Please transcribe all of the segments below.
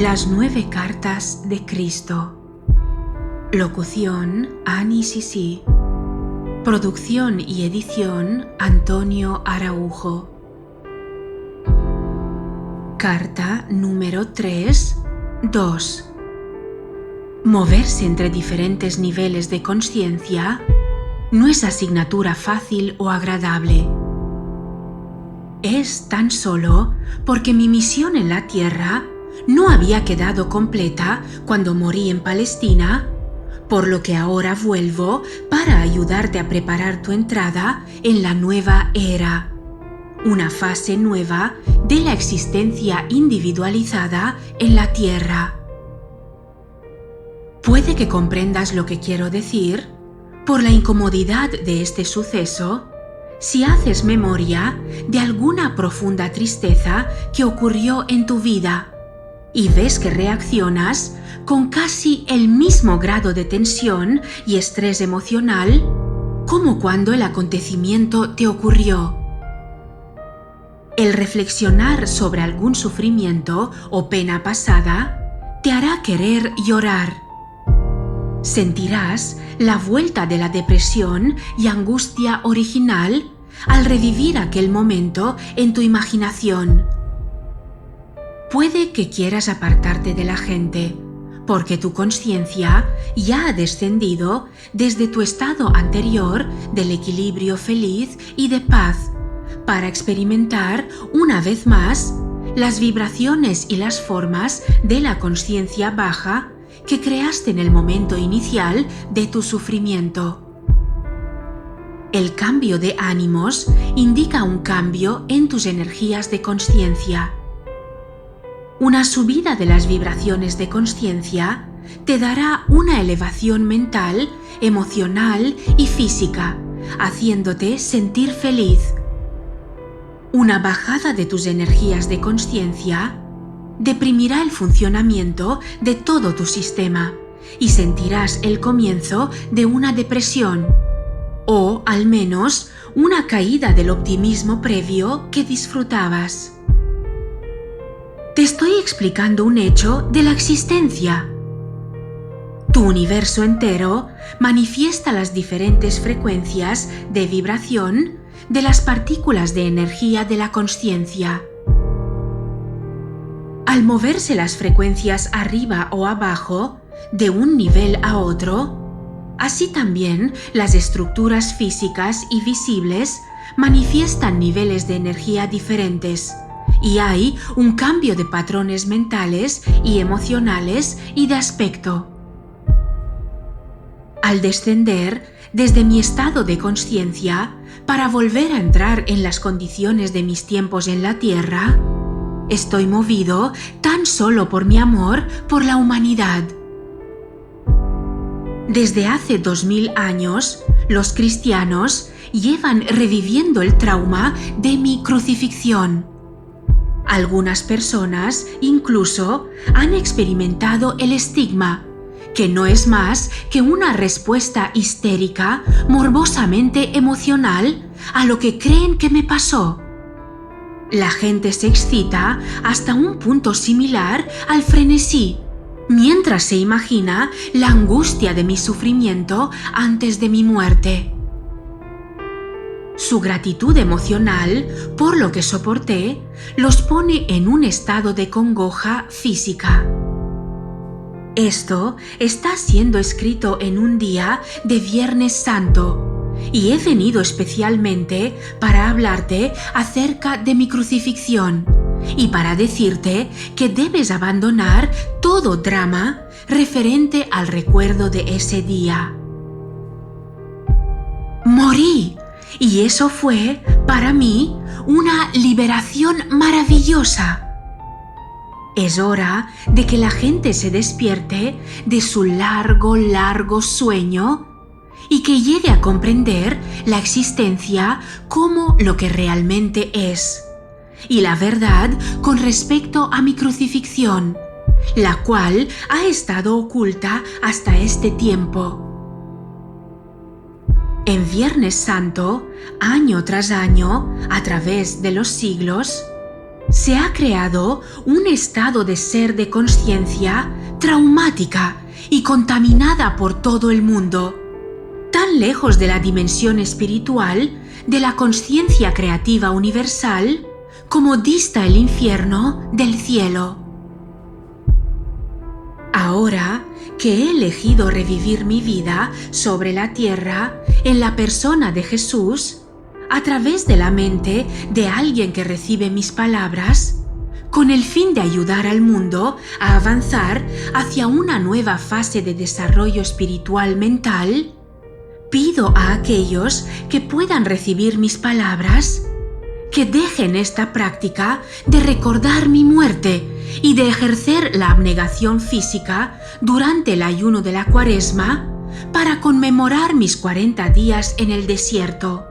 Las 9 cartas de Cristo. Locución: Ani Sisi. Producción y edición: Antonio Araujo. Carta número 3, 2. Moverse entre diferentes niveles de conciencia no es asignatura fácil o agradable. Es tan solo porque mi misión en la tierra no había quedado completa cuando morí en Palestina, por lo que ahora vuelvo para ayudarte a preparar tu entrada en la nueva era, una fase nueva de la existencia individualizada en la tierra. Puede que comprendas lo que quiero decir por la incomodidad de este suceso si haces memoria de alguna profunda tristeza que ocurrió en tu vida y ves que reaccionas con casi el mismo grado de tensión y estrés emocional como cuando el acontecimiento te ocurrió. El reflexionar sobre algún sufrimiento o pena pasada te hará querer llorar. Sentirás la vuelta de la depresión y angustia original al revivir aquel momento en tu imaginación. Puede que quieras apartarte de la gente, porque tu conciencia ya ha descendido desde tu estado anterior del equilibrio feliz y de paz, para experimentar una vez más las vibraciones y las formas de la conciencia baja que creaste en el momento inicial de tu sufrimiento. El cambio de ánimos indica un cambio en tus energías de conciencia. Una subida de las vibraciones de conciencia te dará una elevación mental, emocional y física, haciéndote sentir feliz. Una bajada de tus energías de conciencia deprimirá el funcionamiento de todo tu sistema y sentirás el comienzo de una depresión, o al menos una caída del optimismo previo que disfrutabas. Te estoy explicando un hecho de la existencia. Tu universo entero manifiesta las diferentes frecuencias de vibración de las partículas de energía de la consciencia. Al moverse las frecuencias arriba o abajo, de un nivel a otro, así también las estructuras físicas y visibles manifiestan niveles de energía diferentes, y hay un cambio de patrones mentales y emocionales y de aspecto. Al descender desde mi estado de conciencia para volver a entrar en las condiciones de mis tiempos en la tierra, estoy movido tan solo por mi amor por la humanidad. Desde hace 2000 años, los cristianos llevan reviviendo el trauma de mi crucifixión. Algunas personas incluso han experimentado el estigma, que no es más que una respuesta histérica, morbosamente emocional a lo que creen que me pasó. La gente se excita hasta un punto similar al frenesí, mientras se imagina la angustia de mi sufrimiento antes de mi muerte. Su gratitud emocional por lo que soporté los pone en un estado de congoja física. Esto está siendo escrito en un día de Viernes Santo, y he venido especialmente para hablarte acerca de mi crucifixión y para decirte que debes abandonar todo drama referente al recuerdo de ese día. Morí, y eso fue, para mí, una liberación maravillosa. Es hora de que la gente se despierte de su largo sueño y que llegue a comprender la existencia como lo que realmente es, y la verdad con respecto a mi crucifixión, la cual ha estado oculta hasta este tiempo. En Viernes Santo, año tras año, a través de los siglos, Se ha creado un estado de ser de conciencia traumática y contaminada por todo el mundo, tan lejos de la dimensión espiritual de la conciencia creativa universal como dista el infierno del cielo. Ahora que he elegido revivir mi vida sobre la tierra en la persona de Jesús, a través de la mente de alguien que recibe mis palabras, con el fin de ayudar al mundo a avanzar hacia una nueva fase de desarrollo espiritual mental, pido a aquellos que puedan recibir mis palabras que dejen esta práctica de recordar mi muerte y de ejercer la abnegación física durante el ayuno de la Cuaresma para conmemorar mis 40 días en el desierto.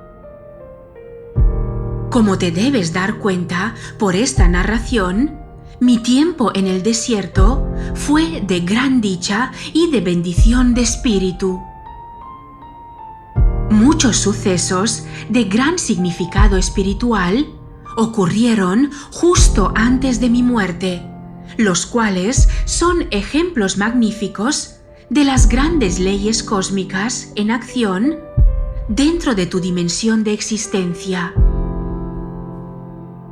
Como te debes dar cuenta por esta narración, mi tiempo en el desierto fue de gran dicha y de bendición de espíritu. Muchos sucesos de gran significado espiritual ocurrieron justo antes de mi muerte, los cuales son ejemplos magníficos de las grandes leyes cósmicas en acción dentro de tu dimensión de existencia.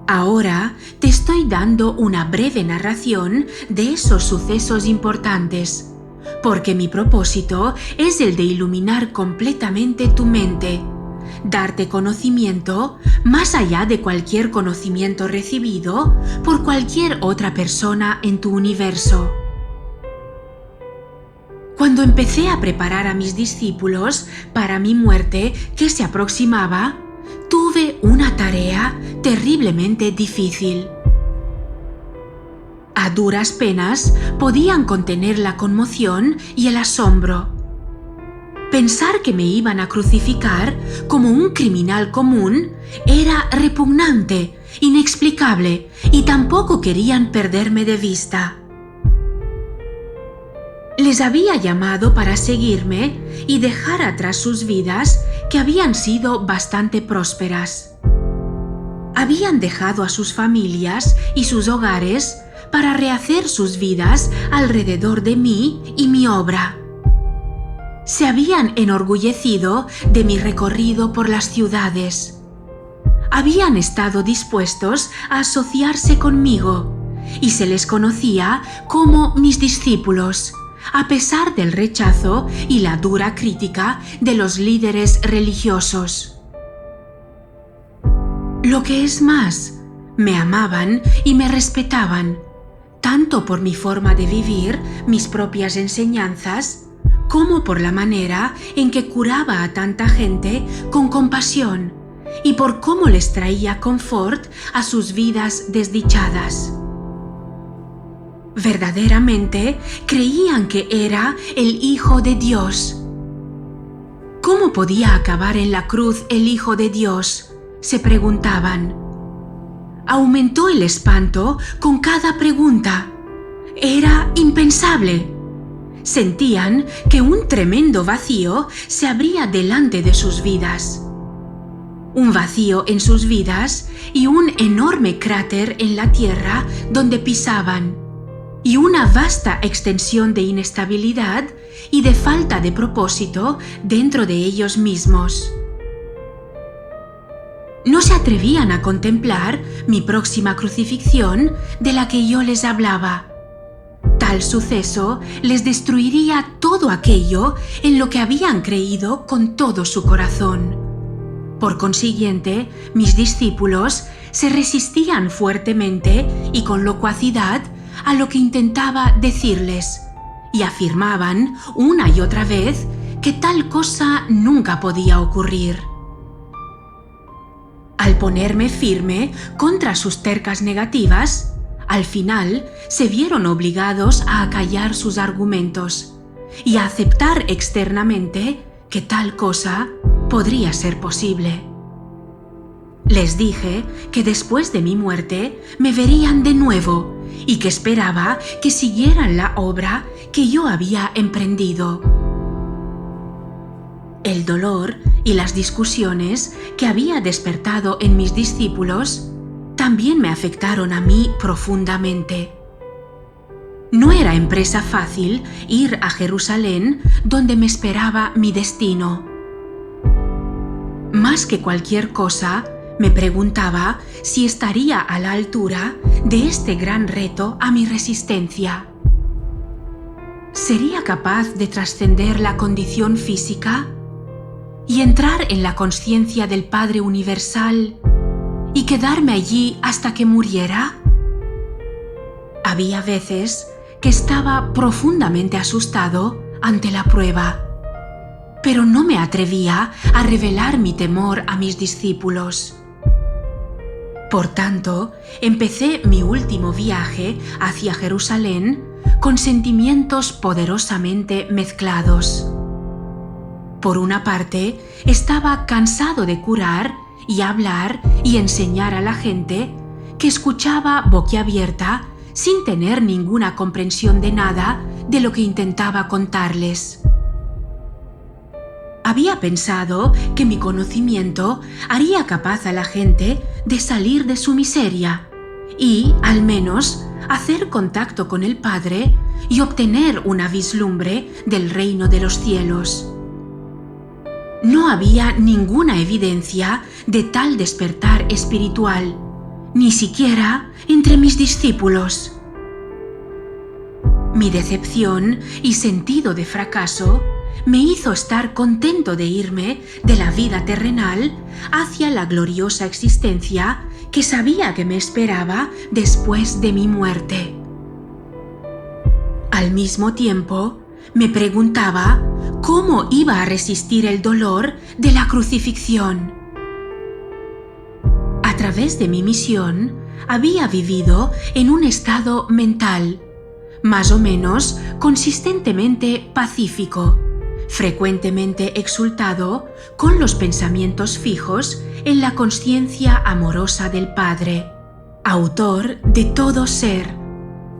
Ahora te estoy dando una breve narración de esos sucesos importantes, porque mi propósito es el de iluminar completamente tu mente, darte conocimiento más allá de cualquier conocimiento recibido por cualquier otra persona en tu universo. Cuando empecé a preparar a mis discípulos para mi muerte que se aproximaba, tuve una tarea terriblemente difícil. A duras penas podían contener la conmoción y el asombro. Pensar que me iban a crucificar como un criminal común era repugnante, inexplicable, y tampoco querían perderme de vista. Les había llamado para seguirme y dejar atrás sus vidas que habían sido bastante prósperas. Habían dejado a sus familias y sus hogares para rehacer sus vidas alrededor de mí y mi obra. Se habían enorgullecido de mi recorrido por las ciudades. Habían estado dispuestos a asociarse conmigo y se les conocía como mis discípulos, a pesar del rechazo y la dura crítica de los líderes religiosos. Lo que es más, me amaban y me respetaban, tanto por mi forma de vivir mis propias enseñanzas, como por la manera en que curaba a tanta gente con compasión y por cómo les traía confort a sus vidas desdichadas. Verdaderamente creían que era el Hijo de Dios. ¿Cómo podía acabar en la cruz el Hijo de Dios?, se preguntaban. Aumentó el espanto con cada pregunta. Era impensable. Sentían que un tremendo vacío se abría delante de sus vidas. Un vacío en sus vidas y un enorme cráter en la tierra donde pisaban, y una vasta extensión de inestabilidad y de falta de propósito dentro de ellos mismos. No se atrevían a contemplar mi próxima crucifixión de la que yo les hablaba. Tal suceso les destruiría todo aquello en lo que habían creído con todo su corazón. Por consiguiente, mis discípulos se resistían fuertemente y con locuacidad a lo que intentaba decirles, y afirmaban una y otra vez que tal cosa nunca podía ocurrir. Al ponerme firme contra sus tercas negativas, al final se vieron obligados a acallar sus argumentos y a aceptar externamente que tal cosa podría ser posible. Les dije que después de mi muerte me verían de nuevo y que esperaba que siguieran la obra que yo había emprendido. El dolor y las discusiones que había despertado en mis discípulos también me afectaron a mí profundamente. No era empresa fácil ir a Jerusalén, donde me esperaba mi destino. Más que cualquier cosa, me preguntaba si estaría a la altura de este gran reto a mi resistencia. ¿Sería capaz de trascender la condición física y entrar en la conciencia del Padre Universal y quedarme allí hasta que muriera? Había veces que estaba profundamente asustado ante la prueba, pero no me atrevía a revelar mi temor a mis discípulos. Por tanto, empecé mi último viaje hacia Jerusalén con sentimientos poderosamente mezclados. Por una parte, estaba cansado de curar y hablar y enseñar a la gente que escuchaba boquiabierta sin tener ninguna comprensión de nada de lo que intentaba contarles. Había pensado que mi conocimiento haría capaz a la gente de salir de su miseria y, al menos, hacer contacto con el Padre y obtener una vislumbre del reino de los cielos. No había ninguna evidencia de tal despertar espiritual, ni siquiera entre mis discípulos. Mi decepción y sentido de fracaso me hizo estar contento de irme de la vida terrenal hacia la gloriosa existencia que sabía que me esperaba después de mi muerte. Al mismo tiempo, me preguntaba cómo iba a resistir el dolor de la crucifixión. A través de mi misión, había vivido en un estado mental, más o menos consistentemente pacífico, frecuentemente exultado con los pensamientos fijos en la conciencia amorosa del Padre, autor de todo ser,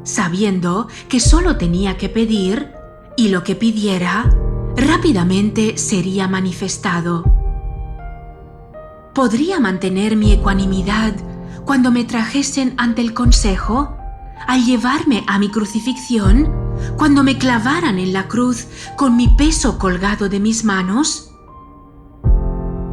sabiendo que solo tenía que pedir y lo que pidiera rápidamente sería manifestado. ¿Podría mantener mi ecuanimidad cuando me trajesen ante el consejo, al llevarme a mi crucifixión, cuando me clavaran en la cruz con mi peso colgado de mis manos?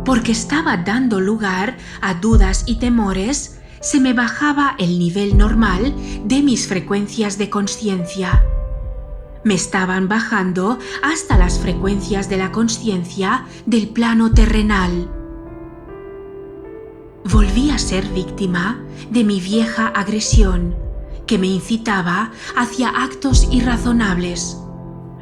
Porque estaba dando lugar a dudas y temores, se me bajaba el nivel normal de mis frecuencias de conciencia. Me estaban bajando hasta las frecuencias de la conciencia del plano terrenal. Volví a ser víctima de mi vieja agresión, que me incitaba hacia actos irrazonables,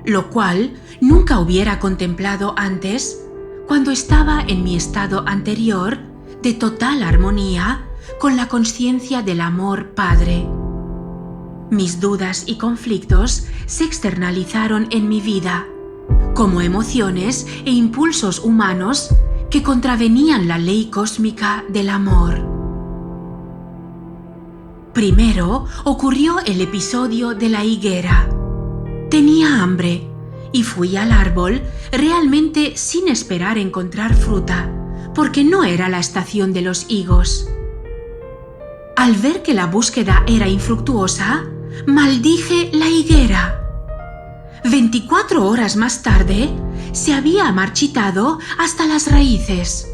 lo cual nunca hubiera contemplado antes cuando estaba en mi estado anterior de total armonía con la conciencia del amor Padre. Mis dudas y conflictos se externalizaron en mi vida como emociones e impulsos humanos que contravenían la ley cósmica del amor. Primero ocurrió el episodio de la higuera. Tenía hambre y fui al árbol realmente sin esperar encontrar fruta, porque no era la estación de los higos. Al ver que la búsqueda era infructuosa, maldije la higuera. 24 horas más tarde, se había marchitado hasta las raíces.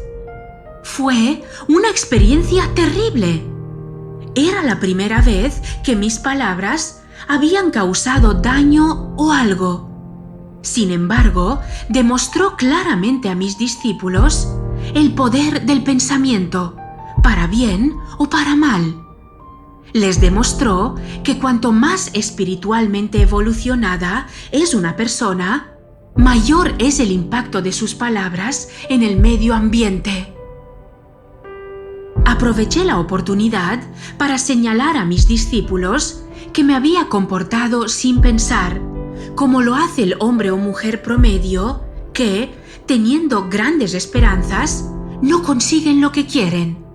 Fue una experiencia terrible. Era la primera vez que mis palabras habían causado daño o algo. Sin embargo, demostró claramente a mis discípulos el poder del pensamiento, para bien o para mal. Les demostró que cuanto más espiritualmente evolucionada es una persona, mayor es el impacto de sus palabras en el medio ambiente. Aproveché la oportunidad para señalar a mis discípulos que me había comportado sin pensar, como lo hace el hombre o mujer promedio que, teniendo grandes esperanzas, no consiguen lo que quieren.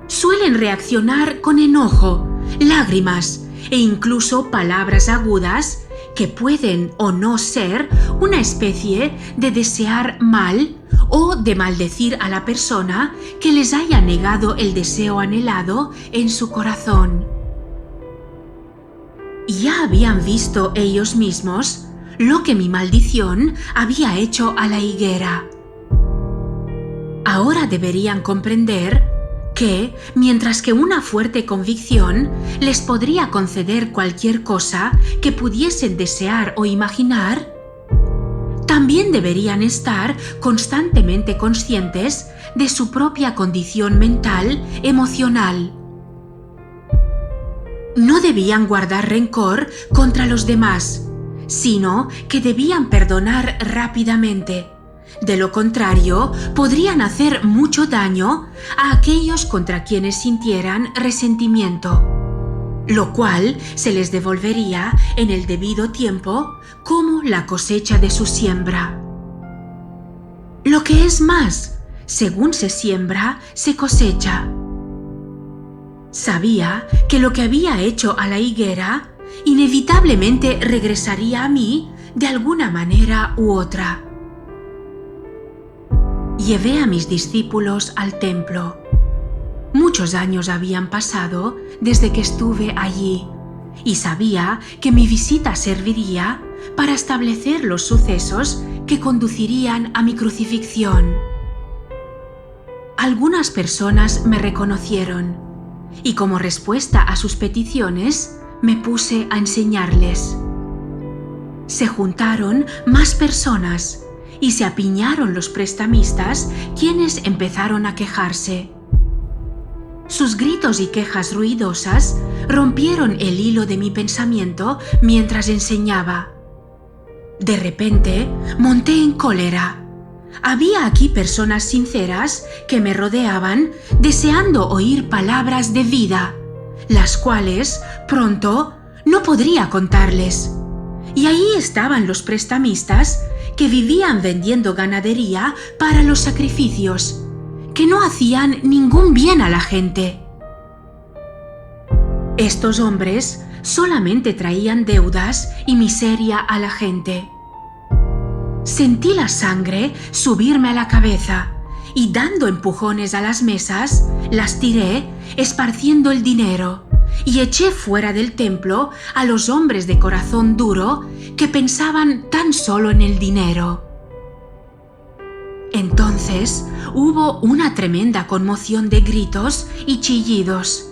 Suelen reaccionar con enojo, lágrimas e incluso palabras agudas que pueden o no ser una especie de desear mal o de maldecir a la persona que les haya negado el deseo anhelado en su corazón. Ya habían visto ellos mismos lo que mi maldición había hecho a la higuera. Ahora deberían comprender que, mientras que una fuerte convicción les podría conceder cualquier cosa que pudiesen desear o imaginar, también deberían estar constantemente conscientes de su propia condición mental, emocional. No debían guardar rencor contra los demás, sino que debían perdonar rápidamente. De lo contrario, podrían hacer mucho daño a aquellos contra quienes sintieran resentimiento, lo cual se les devolvería en el debido tiempo como la cosecha de su siembra. Lo que es más, según se siembra, se cosecha. Sabía que lo que había hecho a la higuera inevitablemente regresaría a mí de alguna manera u otra. Llevé a mis discípulos al templo. Muchos años habían pasado desde que estuve allí y sabía que mi visita serviría para establecer los sucesos que conducirían a mi crucifixión. Algunas personas me reconocieron y como respuesta a sus peticiones me puse a enseñarles. Se juntaron más personas y se apiñaron los prestamistas, quienes empezaron a quejarse. Sus gritos y quejas ruidosas rompieron el hilo de mi pensamiento mientras enseñaba. De repente, monté en cólera. Había aquí personas sinceras que me rodeaban deseando oír palabras de vida, las cuales, pronto, no podría contarles. Y ahí estaban los prestamistas que vivían vendiendo ganadería para los sacrificios, que no hacían ningún bien a la gente. Estos hombres solamente traían deudas y miseria a la gente. Sentí la sangre subirme a la cabeza y dando empujones a las mesas, las tiré esparciendo el dinero y eché fuera del templo a los hombres de corazón duro que pensaban tan solo en el dinero. Entonces hubo una tremenda conmoción de gritos y chillidos.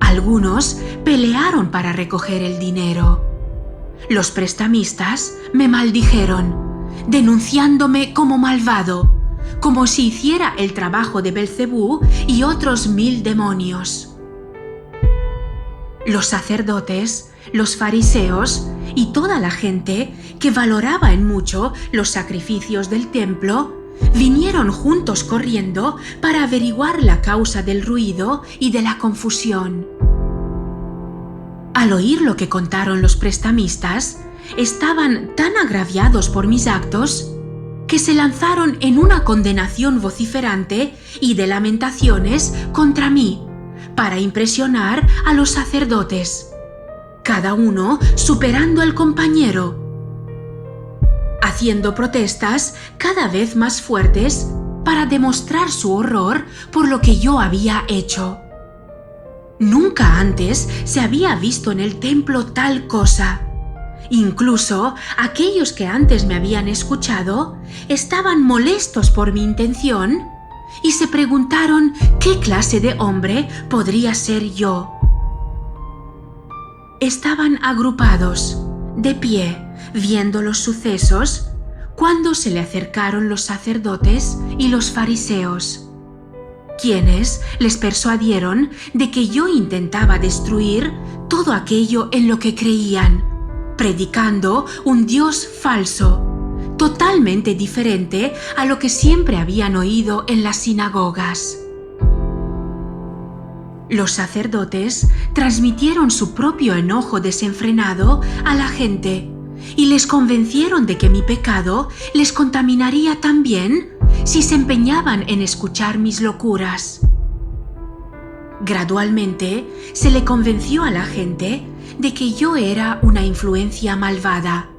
Algunos pelearon para recoger el dinero. Los prestamistas me maldijeron, denunciándome como malvado, como si hiciera el trabajo de Belcebú y otros 1000 demonios. Los sacerdotes, los fariseos y toda la gente que valoraba en mucho los sacrificios del templo vinieron juntos corriendo para averiguar la causa del ruido y de la confusión. Al oír lo que contaron los prestamistas, estaban tan agraviados por mis actos que se lanzaron en una condenación vociferante y de lamentaciones contra mí, para impresionar a los sacerdotes, cada uno superando al compañero, haciendo protestas cada vez más fuertes para demostrar su horror por lo que yo había hecho. Nunca antes se había visto en el templo tal cosa. Incluso aquellos que antes me habían escuchado estaban molestos por mi intención y se preguntaron qué clase de hombre podría ser yo. Estaban agrupados, de pie, viendo los sucesos, cuando se le acercaron los sacerdotes y los fariseos, quienes les persuadieron de que yo intentaba destruir todo aquello en lo que creían, predicando un Dios falso, totalmente diferente a lo que siempre habían oído en las sinagogas. Los sacerdotes transmitieron su propio enojo desenfrenado a la gente y les convencieron de que mi pecado les contaminaría también si se empeñaban en escuchar mis locuras. Gradualmente se le convenció a la gente de que yo era una influencia malvada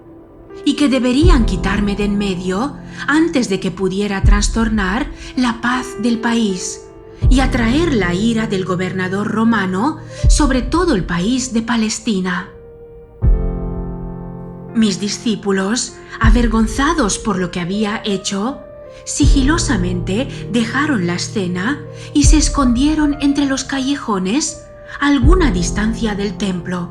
y que deberían quitarme de en medio antes de que pudiera trastornar la paz del país y atraer la ira del gobernador romano sobre todo el país de Palestina. Mis discípulos, avergonzados por lo que había hecho, sigilosamente dejaron la escena y se escondieron entre los callejones a alguna distancia del templo.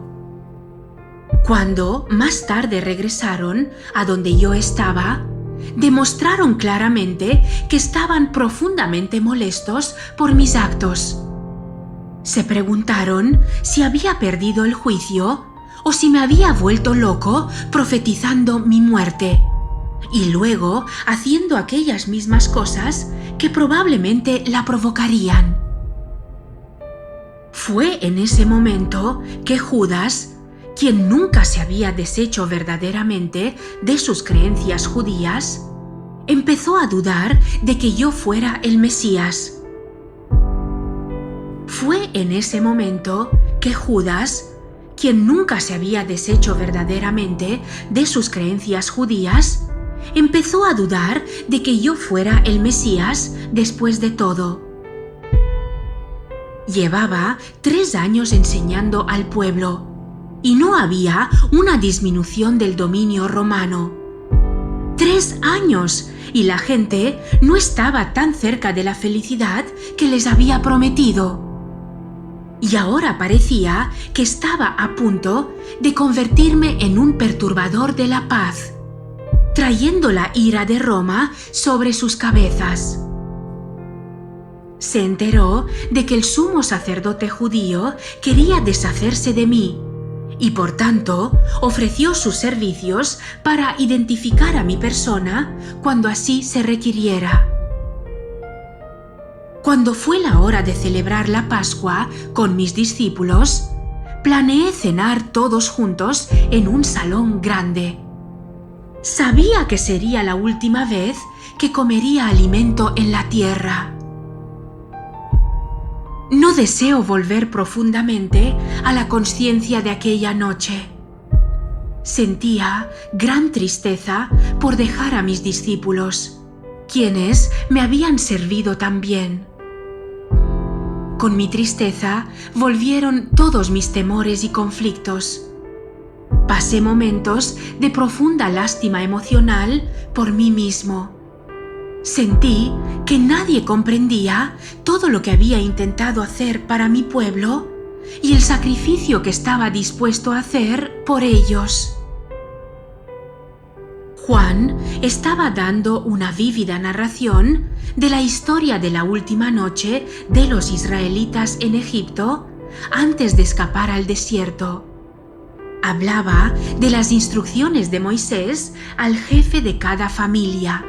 Cuando más tarde regresaron a donde yo estaba, demostraron claramente que estaban profundamente molestos por mis actos. Se preguntaron si había perdido el juicio o si me había vuelto loco profetizando mi muerte, y luego haciendo aquellas mismas cosas que probablemente la provocarían. Fue en ese momento que Judas, quien nunca se había deshecho verdaderamente de sus creencias judías, empezó a dudar de que yo fuera el Mesías. Fue en ese momento que Judas, quien nunca se había deshecho verdaderamente de sus creencias judías, empezó a dudar de que yo fuera el Mesías después de todo. Llevaba 3 años enseñando al pueblo y no había una disminución del dominio romano. 3 años y la gente no estaba tan cerca de la felicidad que les había prometido. Y ahora parecía que estaba a punto de convertirme en un perturbador de la paz, trayendo la ira de Roma sobre sus cabezas. Se enteró de que el sumo sacerdote judío quería deshacerse de mí y por tanto ofreció sus servicios para identificar a mi persona cuando así se requiriera. Cuando fue la hora de celebrar la Pascua con mis discípulos, planeé cenar todos juntos en un salón grande. Sabía que sería la última vez que comería alimento en la tierra. No deseo volver profundamente a la conciencia de aquella noche. Sentía gran tristeza por dejar a mis discípulos, quienes me habían servido tan bien. Con mi tristeza volvieron todos mis temores y conflictos. Pasé momentos de profunda lástima emocional por mí mismo. Sentí que nadie comprendía todo lo que había intentado hacer para mi pueblo y el sacrificio que estaba dispuesto a hacer por ellos. Juan estaba dando una vívida narración de la historia de la última noche de los israelitas en Egipto antes de escapar al desierto. Hablaba de las instrucciones de Moisés al jefe de cada familia,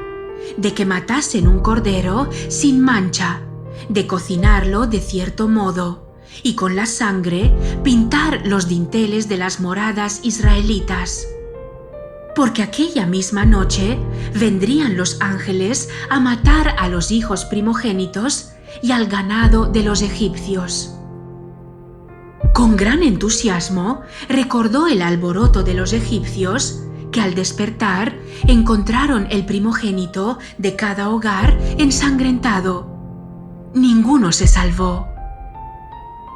de que matasen un cordero sin mancha, de cocinarlo de cierto modo y con la sangre pintar los dinteles de las moradas israelitas. Porque aquella misma noche vendrían los ángeles a matar a los hijos primogénitos y al ganado de los egipcios. Con gran entusiasmo recordó el alboroto de los egipcios que al despertar encontraron el primogénito de cada hogar ensangrentado. Ninguno se salvó.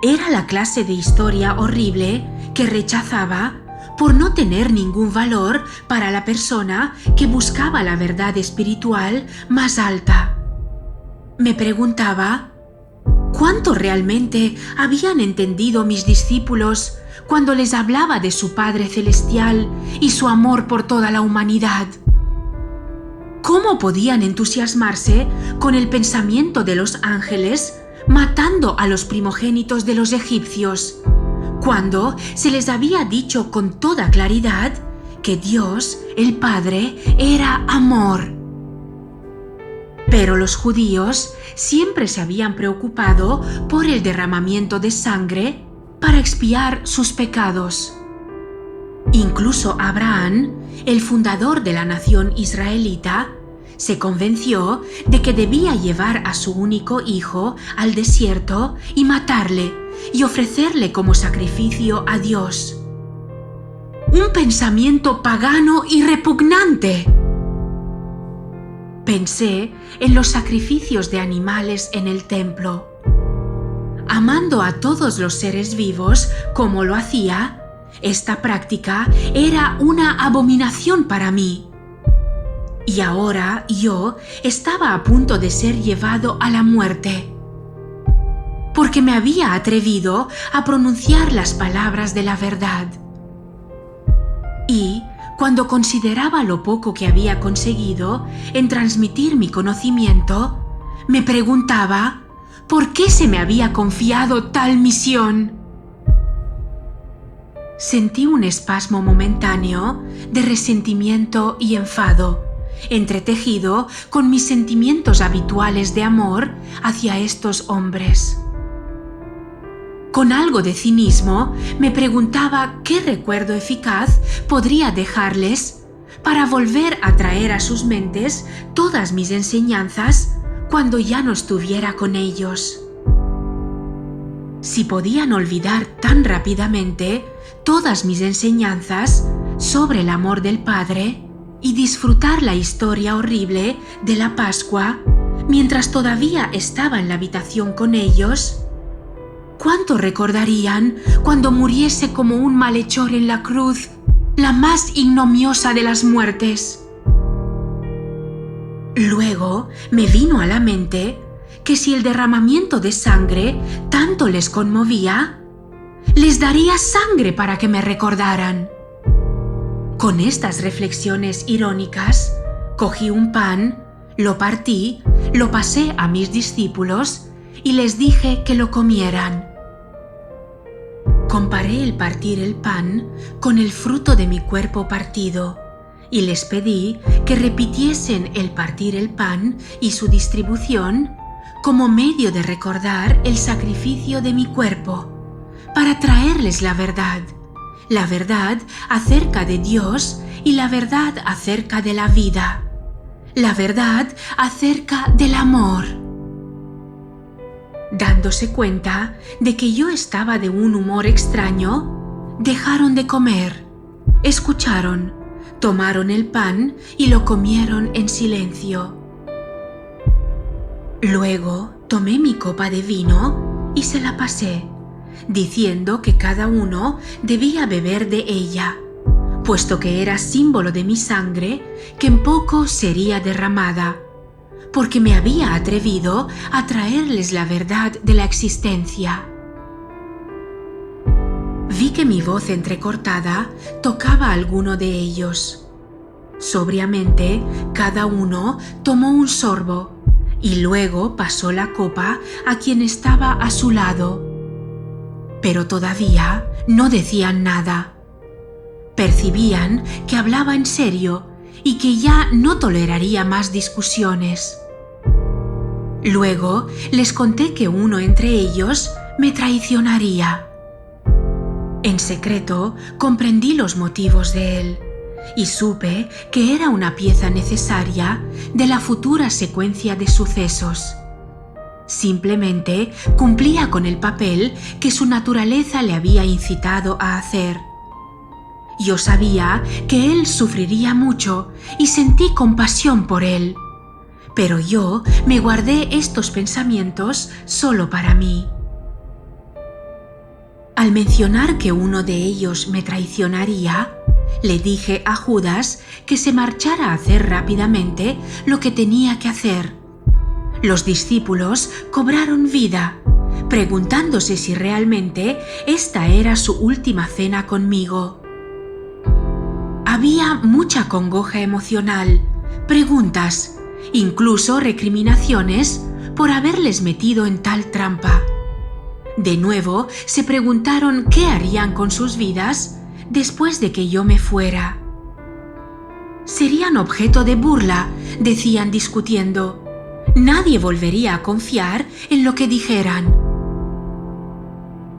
Era la clase de historia horrible que rechazaba por no tener ningún valor para la persona que buscaba la verdad espiritual más alta. Me preguntaba, ¿cuánto realmente habían entendido mis discípulos cuando les hablaba de su Padre Celestial y su amor por toda la humanidad? ¿Cómo podían entusiasmarse con el pensamiento de los ángeles matando a los primogénitos de los egipcios, cuando se les había dicho con toda claridad que Dios, el Padre, era amor? Pero los judíos siempre se habían preocupado por el derramamiento de sangre para expiar sus pecados. Incluso Abraham, el fundador de la nación israelita, se convenció de que debía llevar a su único hijo al desierto y matarle y ofrecerle como sacrificio a Dios. un pensamiento pagano y repugnante. Pensé en los sacrificios de animales en el templo. Amando a todos los seres vivos como lo hacía, esta práctica era una abominación para mí. Y ahora yo estaba a punto de ser llevado a la muerte, porque me había atrevido a pronunciar las palabras de la verdad. Y cuando consideraba lo poco que había conseguido en transmitir mi conocimiento, me preguntaba ¿por qué se me había confiado tal misión? Sentí un espasmo momentáneo de resentimiento y enfado, entretejido con mis sentimientos habituales de amor hacia estos hombres. Con algo de cinismo me preguntaba qué recuerdo eficaz podría dejarles para volver a traer a sus mentes todas mis enseñanzas cuando ya no estuviera con ellos. Si podían olvidar tan rápidamente todas mis enseñanzas sobre el amor del Padre y disfrutar la historia horrible de la Pascua mientras todavía estaba en la habitación con ellos, ¿cuánto recordarían cuando muriese como un malhechor en la cruz, la más ignominiosa de las muertes? Luego me vino a la mente que si el derramamiento de sangre tanto les conmovía, les daría sangre para que me recordaran. Con estas reflexiones irónicas, cogí un pan, lo partí, lo pasé a mis discípulos y les dije que lo comieran. Comparé el partir el pan con el fruto de mi cuerpo partido y les pedí que repitiesen el partir el pan y su distribución como medio de recordar el sacrificio de mi cuerpo, para traerles la verdad acerca de Dios y la verdad acerca de la vida, la verdad acerca del amor. Dándose cuenta de que yo estaba de un humor extraño, dejaron de comer, escucharon, tomaron el pan y lo comieron en silencio. Luego tomé mi copa de vino y se la pasé, diciendo que cada uno debía beber de ella, puesto que era símbolo de mi sangre que en poco sería derramada, porque me había atrevido a traerles la verdad de la existencia. Vi que mi voz entrecortada tocaba a alguno de ellos. Sobriamente, cada uno tomó un sorbo y luego pasó la copa a quien estaba a su lado. Pero todavía no decían nada. Percibían que hablaba en serio y que ya no toleraría más discusiones. Luego les conté que uno entre ellos me traicionaría. En secreto comprendí los motivos de él y supe que era una pieza necesaria de la futura secuencia de sucesos. Simplemente cumplía con el papel que su naturaleza le había incitado a hacer. Yo sabía que él sufriría mucho y sentí compasión por él, pero yo me guardé estos pensamientos solo para mí. Al mencionar que uno de ellos me traicionaría, le dije a Judas que se marchara a hacer rápidamente lo que tenía que hacer. Los discípulos cobraron vida, preguntándose si realmente esta era su última cena conmigo. Había mucha congoja emocional, preguntas, incluso recriminaciones por haberles metido en tal trampa. De nuevo se preguntaron qué harían con sus vidas después de que yo me fuera. Serían objeto de burla, decían discutiendo. Nadie volvería a confiar en lo que dijeran.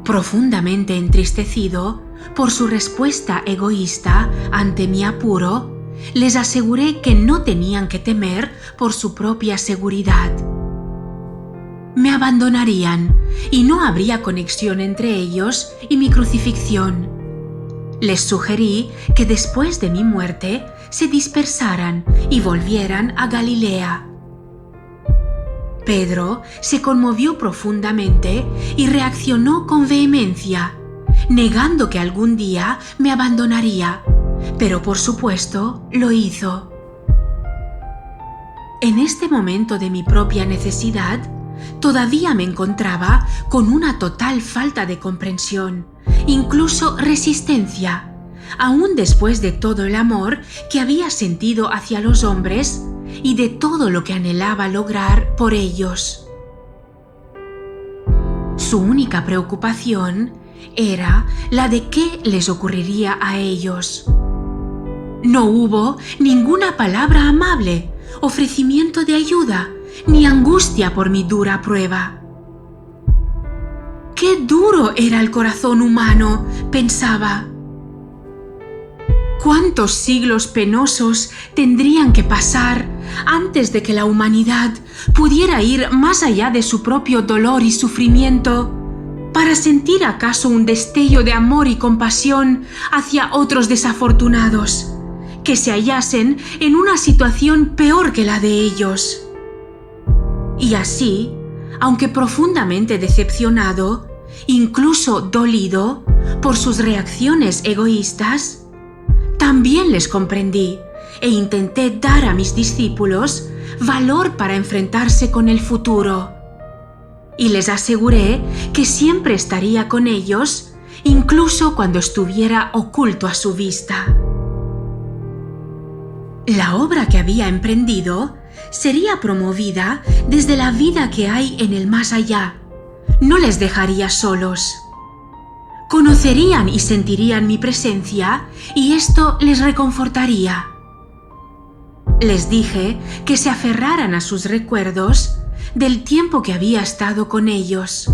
Profundamente entristecido por su respuesta egoísta ante mi apuro, les aseguré que no tenían que temer por su propia seguridad. Me abandonarían y no habría conexión entre ellos y mi crucifixión. Les sugerí que después de mi muerte se dispersaran y volvieran a Galilea. Pedro se conmovió profundamente y reaccionó con vehemencia, negando que algún día me abandonaría, pero por supuesto lo hizo. En este momento de mi propia necesidad, todavía me encontraba con una total falta de comprensión, incluso resistencia, aún después de todo el amor que había sentido hacia los hombres y de todo lo que anhelaba lograr por ellos. Su única preocupación era la de qué les ocurriría a ellos. No hubo ninguna palabra amable, ofrecimiento de ayuda, ni angustia por mi dura prueba. ¡Qué duro era el corazón humano!, pensaba. ¿Cuántos siglos penosos tendrían que pasar antes de que la humanidad pudiera ir más allá de su propio dolor y sufrimiento para sentir acaso un destello de amor y compasión hacia otros desafortunados que se hallasen en una situación peor que la de ellos? Y así, aunque profundamente decepcionado, incluso dolido por sus reacciones egoístas, también les comprendí e intenté dar a mis discípulos valor para enfrentarse con el futuro. Y les aseguré que siempre estaría con ellos, incluso cuando estuviera oculto a su vista. La obra que había emprendido sería promovida desde la vida que hay en el más allá. No les dejaría solos. Conocerían y sentirían mi presencia y esto les reconfortaría. Les dije que se aferraran a sus recuerdos del tiempo que había estado con ellos.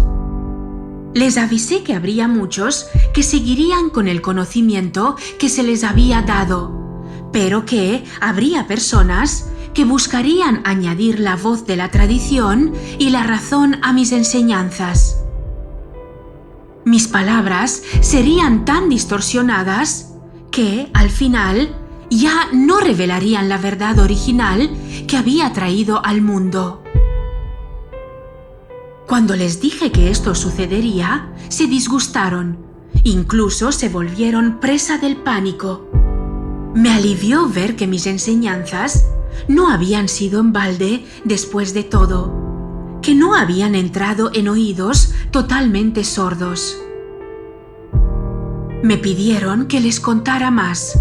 Les avisé que habría muchos que seguirían con el conocimiento que se les había dado, pero que habría personas que buscarían añadir la voz de la tradición y la razón a mis enseñanzas. Mis palabras serían tan distorsionadas que, al final, ya no revelarían la verdad original que había traído al mundo. Cuando les dije que esto sucedería, se disgustaron, incluso se volvieron presa del pánico. Me alivió ver que mis enseñanzas no habían sido en balde después de todo, que no habían entrado en oídos totalmente sordos. Me pidieron que les contara más,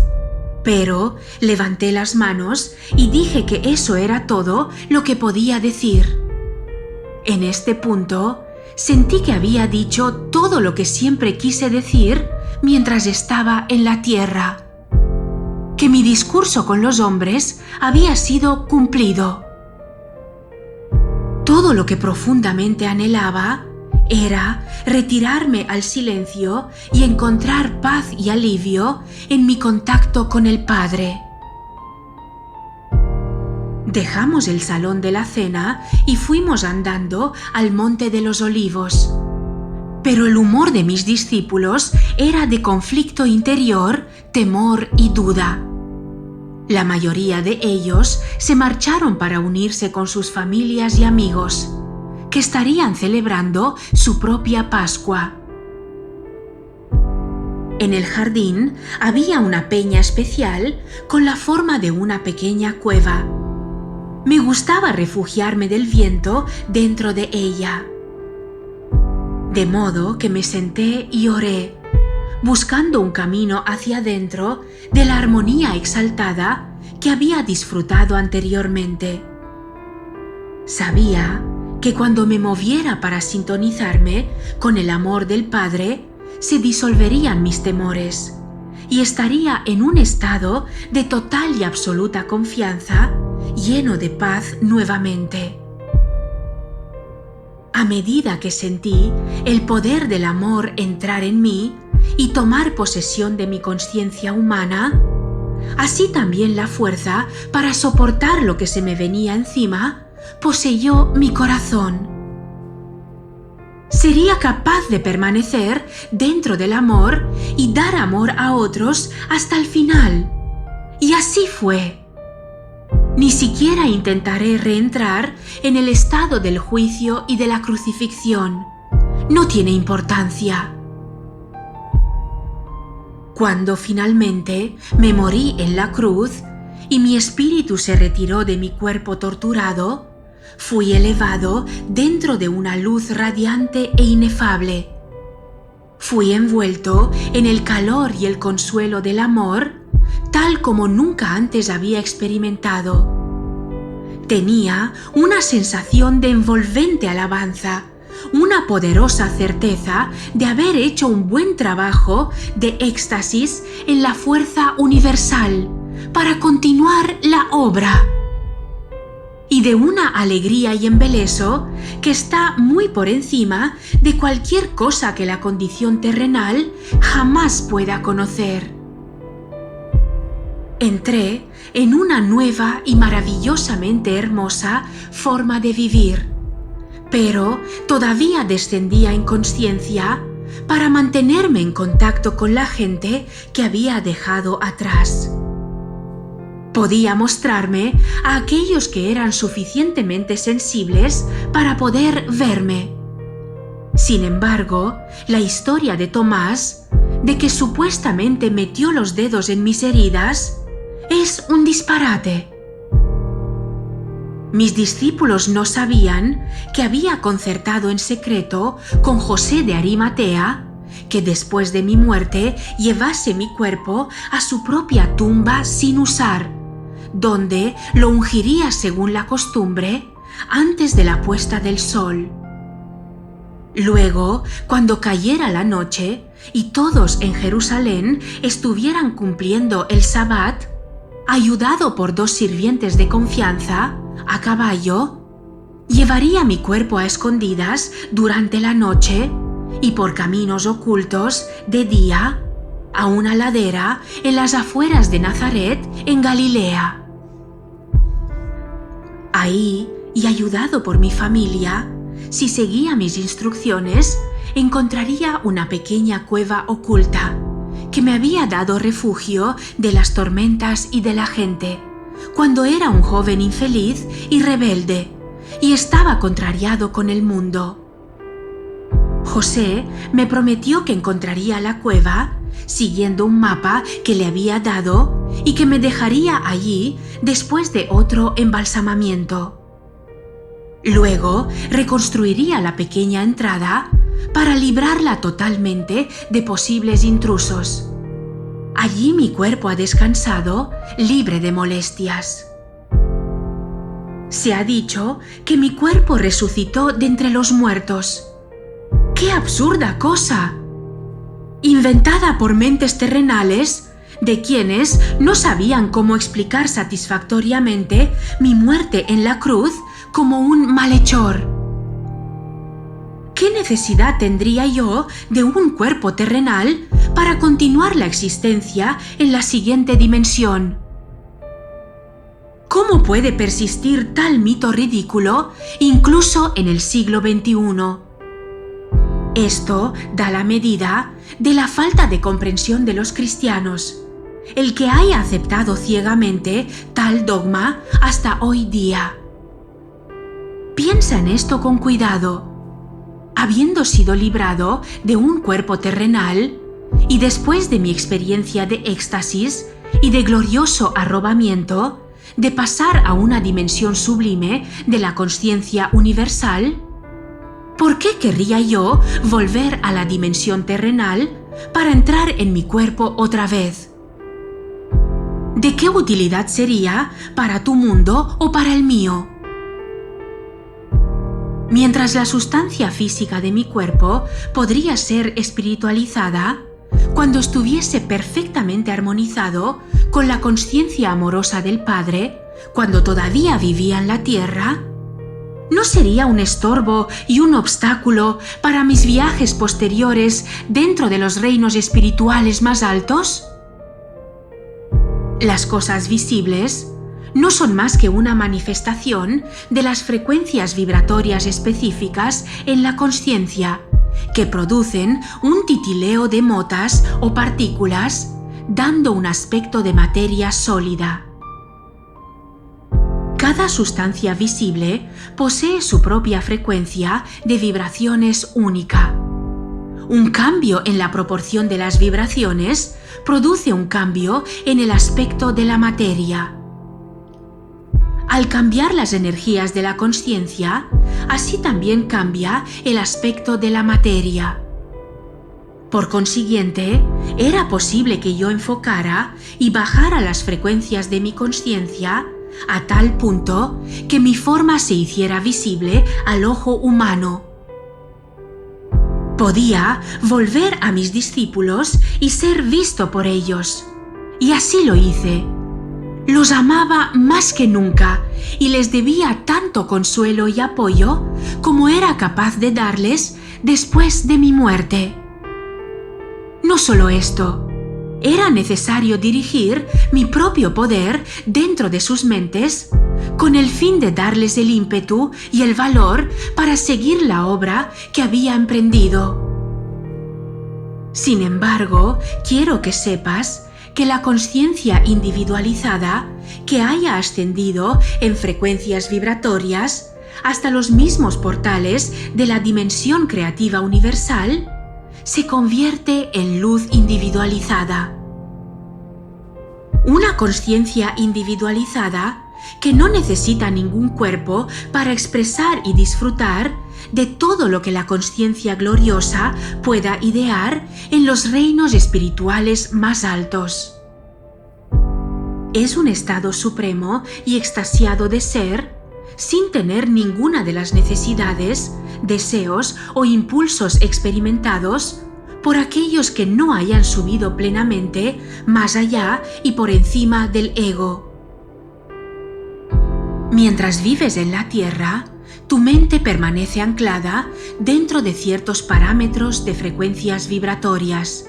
pero levanté las manos y dije que eso era todo lo que podía decir. En este punto, sentí que había dicho todo lo que siempre quise decir mientras estaba en la tierra, que mi discurso con los hombres había sido cumplido. Todo lo que profundamente anhelaba era retirarme al silencio y encontrar paz y alivio en mi contacto con el Padre. Dejamos el salón de la cena y fuimos andando al Monte de los Olivos. Pero el humor de mis discípulos era de conflicto interior, temor y duda. La mayoría de ellos se marcharon para unirse con sus familias y amigos, que estarían celebrando su propia Pascua. En el jardín había una peña especial con la forma de una pequeña cueva. Me gustaba refugiarme del viento dentro de ella. De modo que me senté y oré, buscando un camino hacia adentro de la armonía exaltada que había disfrutado anteriormente. Sabía que cuando me moviera para sintonizarme con el amor del Padre, se disolverían mis temores y estaría en un estado de total y absoluta confianza, lleno de paz nuevamente. A medida que sentí el poder del amor entrar en mí y tomar posesión de mi conciencia humana, así también la fuerza para soportar lo que se me venía encima poseyó mi corazón. sería capaz de permanecer dentro del amor y dar amor a otros hasta el final. Y así fue. Ni siquiera intentaré reentrar en el estado del juicio y de la crucifixión. No tiene importancia. Cuando finalmente me morí en la cruz y mi espíritu se retiró de mi cuerpo torturado, fui elevado dentro de una luz radiante e inefable. Fui envuelto en el calor y el consuelo del amor, tal como nunca antes había experimentado. Tenía una sensación de envolvente alabanza, una poderosa certeza de haber hecho un buen trabajo de éxtasis en la fuerza universal para continuar la obra. Y de una alegría y embeleso que está muy por encima de cualquier cosa que la condición terrenal jamás pueda conocer. Entré en una nueva y maravillosamente hermosa forma de vivir, pero todavía descendía en conciencia para mantenerme en contacto con la gente que había dejado atrás. Podía mostrarme a aquellos que eran suficientemente sensibles para poder verme. Sin embargo, la historia de Tomás, de que supuestamente metió los dedos en mis heridas, es un disparate. Mis discípulos no sabían que había concertado en secreto con José de Arimatea que después de mi muerte llevase mi cuerpo a su propia tumba sin usar, donde lo ungiría según la costumbre antes de la puesta del sol. Luego, cuando cayera la noche y todos en Jerusalén estuvieran cumpliendo el Sabbat, ayudado por 2 sirvientes de confianza, a caballo, llevaría mi cuerpo a escondidas durante la noche y por caminos ocultos de día a una ladera en las afueras de Nazaret, en Galilea. Ahí, y ayudado por mi familia, si seguía mis instrucciones, encontraría una pequeña cueva oculta que me había dado refugio de las tormentas y de la gente, cuando era un joven infeliz y rebelde, y estaba contrariado con el mundo. José me prometió que encontraría la cueva, siguiendo un mapa que le había dado, y que me dejaría allí después de otro embalsamamiento. Luego reconstruiría la pequeña entrada para librarla totalmente de posibles intrusos. Allí mi cuerpo ha descansado, libre de molestias. Se ha dicho que mi cuerpo resucitó de entre los muertos. ¡Qué absurda cosa! Inventada por mentes terrenales, de quienes no sabían cómo explicar satisfactoriamente mi muerte en la cruz como un malhechor. ¿Qué necesidad tendría yo de un cuerpo terrenal para continuar la existencia en la siguiente dimensión? ¿Cómo puede persistir tal mito ridículo incluso en el siglo XXI? Esto da la medida de la falta de comprensión de los cristianos, el que haya aceptado ciegamente tal dogma hasta hoy día. Piensa en esto con cuidado. Habiendo sido librado de un cuerpo terrenal, y después de mi experiencia de éxtasis y de glorioso arrobamiento, de pasar a una dimensión sublime de la conciencia universal, ¿por qué querría yo volver a la dimensión terrenal para entrar en mi cuerpo otra vez? ¿De qué utilidad sería para tu mundo o para el mío? Mientras la sustancia física de mi cuerpo podría ser espiritualizada, cuando estuviese perfectamente armonizado con la conciencia amorosa del Padre, cuando todavía vivía en la tierra, ¿no sería un estorbo y un obstáculo para mis viajes posteriores dentro de los reinos espirituales más altos? Las cosas visibles no son más que una manifestación de las frecuencias vibratorias específicas en la conciencia que producen un titileo de motas o partículas, dando un aspecto de materia sólida. Cada sustancia visible posee su propia frecuencia de vibraciones única. Un cambio en la proporción de las vibraciones produce un cambio en el aspecto de la materia. Al cambiar las energías de la consciencia, así también cambia el aspecto de la materia. Por consiguiente, era posible que yo enfocara y bajara las frecuencias de mi consciencia a tal punto que mi forma se hiciera visible al ojo humano. Podía volver a mis discípulos y ser visto por ellos, y así lo hice. Los amaba más que nunca y les debía tanto consuelo y apoyo como era capaz de darles después de mi muerte. No solo esto, era necesario dirigir mi propio poder dentro de sus mentes con el fin de darles el ímpetu y el valor para seguir la obra que había emprendido. Sin embargo, quiero que sepas que la consciencia individualizada que haya ascendido en frecuencias vibratorias hasta los mismos portales de la dimensión creativa universal se convierte en luz individualizada. Una consciencia individualizada que no necesita ningún cuerpo para expresar y disfrutar de todo lo que la consciencia gloriosa pueda idear en los reinos espirituales más altos. Es un estado supremo y extasiado de ser, sin tener ninguna de las necesidades, deseos o impulsos experimentados por aquellos que no hayan subido plenamente más allá y por encima del ego. Mientras vives en la tierra, tu mente permanece anclada dentro de ciertos parámetros de frecuencias vibratorias,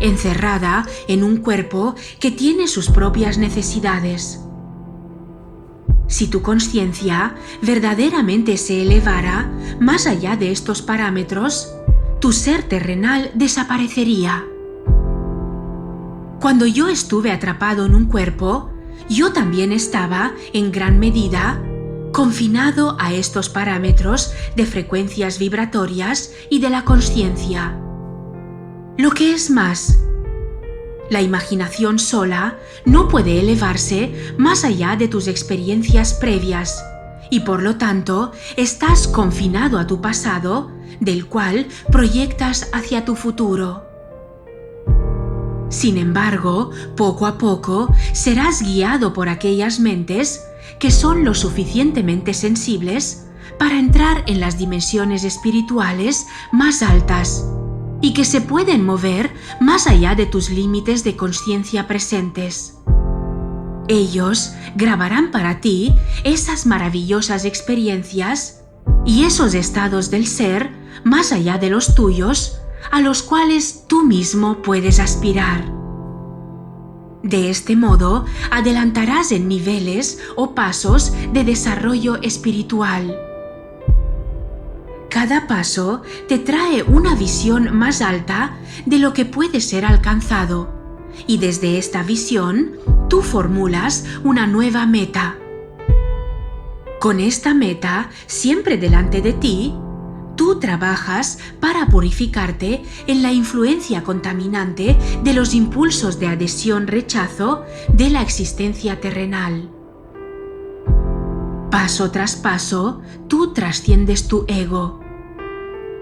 encerrada en un cuerpo que tiene sus propias necesidades. Si tu consciencia verdaderamente se elevara más allá de estos parámetros, tu ser terrenal desaparecería. Cuando yo estuve atrapado en un cuerpo, yo también estaba, en gran medida, confinado a estos parámetros de frecuencias vibratorias y de la consciencia. Lo que es más, la imaginación sola no puede elevarse más allá de tus experiencias previas y por lo tanto estás confinado a tu pasado, del cual proyectas hacia tu futuro. Sin embargo, poco a poco serás guiado por aquellas mentes que son lo suficientemente sensibles para entrar en las dimensiones espirituales más altas y que se pueden mover más allá de tus límites de consciencia presentes. Ellos grabarán para ti esas maravillosas experiencias y esos estados del ser más allá de los tuyos, a los cuales tú mismo puedes aspirar. De este modo, adelantarás en niveles o pasos de desarrollo espiritual. Cada paso te trae una visión más alta de lo que puede ser alcanzado, y desde esta visión, tú formulas una nueva meta. Con esta meta siempre delante de ti, tú trabajas para purificarte en la influencia contaminante de los impulsos de adhesión-rechazo de la existencia terrenal. Paso tras paso, tú trasciendes tu ego.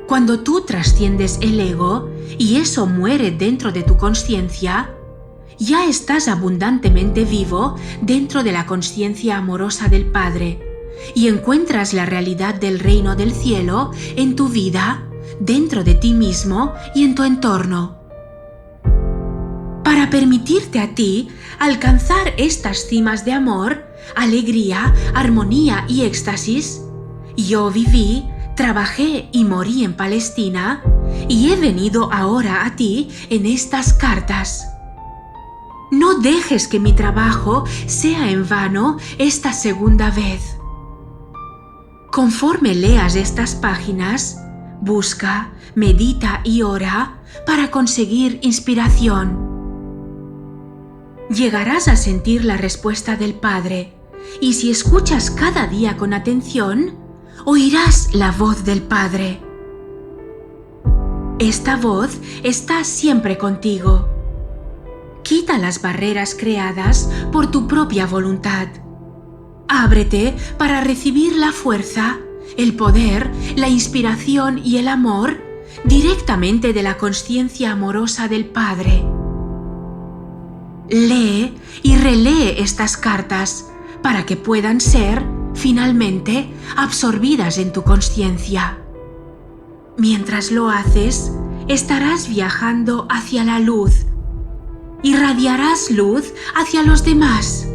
Cuando tú trasciendes el ego y eso muere dentro de tu consciencia, ya estás abundantemente vivo dentro de la consciencia amorosa del Padre y encuentras la realidad del reino del cielo en tu vida, dentro de ti mismo y en tu entorno. Para permitirte a ti alcanzar estas cimas de amor, alegría, armonía y éxtasis, yo viví, trabajé y morí en Palestina y he venido ahora a ti en estas cartas. No dejes que mi trabajo sea en vano esta segunda vez. Conforme leas estas páginas, Busca, medita y ora para conseguir inspiración. Llegarás a sentir la respuesta del Padre, y si escuchas cada día con atención, oirás la voz del Padre. Esta voz está siempre contigo. Quita las barreras creadas por tu propia voluntad. Ábrete para recibir la fuerza, el poder, la inspiración y el amor directamente de la conciencia amorosa del Padre. Lee y relee estas cartas para que puedan ser, finalmente, absorbidas en tu conciencia. Mientras lo haces, estarás viajando hacia la luz. Irradiarás luz hacia los demás.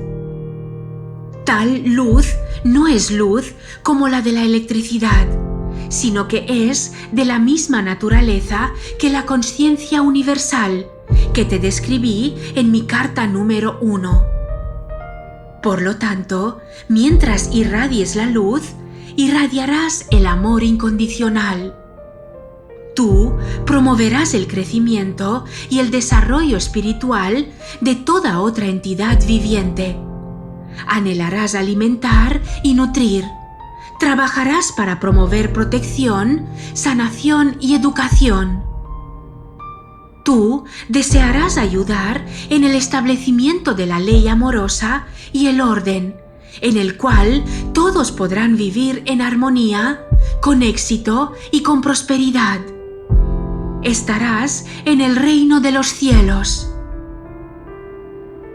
Tal luz no es luz como la de la electricidad, sino que es de la misma naturaleza que la conciencia universal que te describí en mi carta número 1. Por lo tanto, mientras irradies la luz, irradiarás el amor incondicional. Tú promoverás el crecimiento y el desarrollo espiritual de toda otra entidad viviente. Anhelarás alimentar y nutrir. Trabajarás para promover protección, sanación y educación. Tú desearás ayudar en el establecimiento de la ley amorosa y el orden, en el cual todos podrán vivir en armonía, con éxito y con prosperidad. Estarás en el reino de los cielos.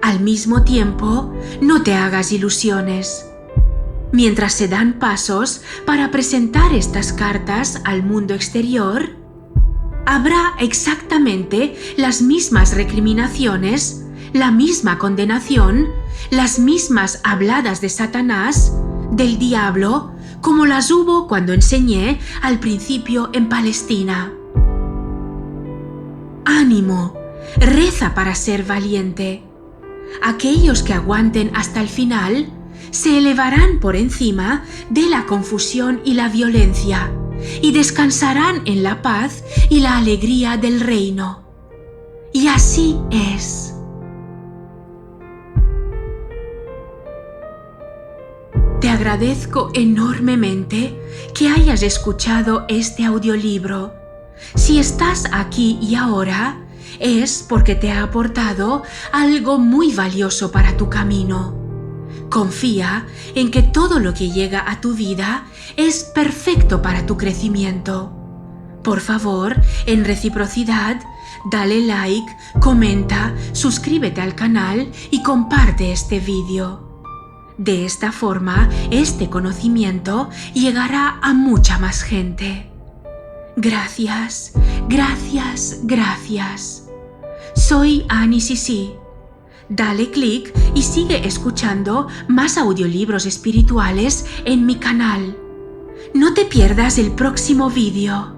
Al mismo tiempo, no te hagas ilusiones. Mientras se dan pasos para presentar estas cartas al mundo exterior, habrá exactamente las mismas recriminaciones, la misma condenación, las mismas habladas de Satanás, del diablo, como las hubo cuando enseñé al principio en Palestina. Ánimo, reza para ser valiente. Aquellos que aguanten hasta el final se elevarán por encima de la confusión y la violencia y descansarán en la paz y la alegría del reino. Y así es. Te agradezco enormemente que hayas escuchado este audiolibro. Si estás aquí y ahora, es porque te ha aportado algo muy valioso para tu camino. Confía en que todo lo que llega a tu vida es perfecto para tu crecimiento. Por favor, en reciprocidad, dale like, comenta, suscríbete al canal y comparte este vídeo. De esta forma, este conocimiento llegará a mucha más gente. Gracias, gracias, gracias. Soy Annie Sisi. Dale clic y sigue escuchando más audiolibros espirituales en mi canal. No te pierdas el próximo vídeo.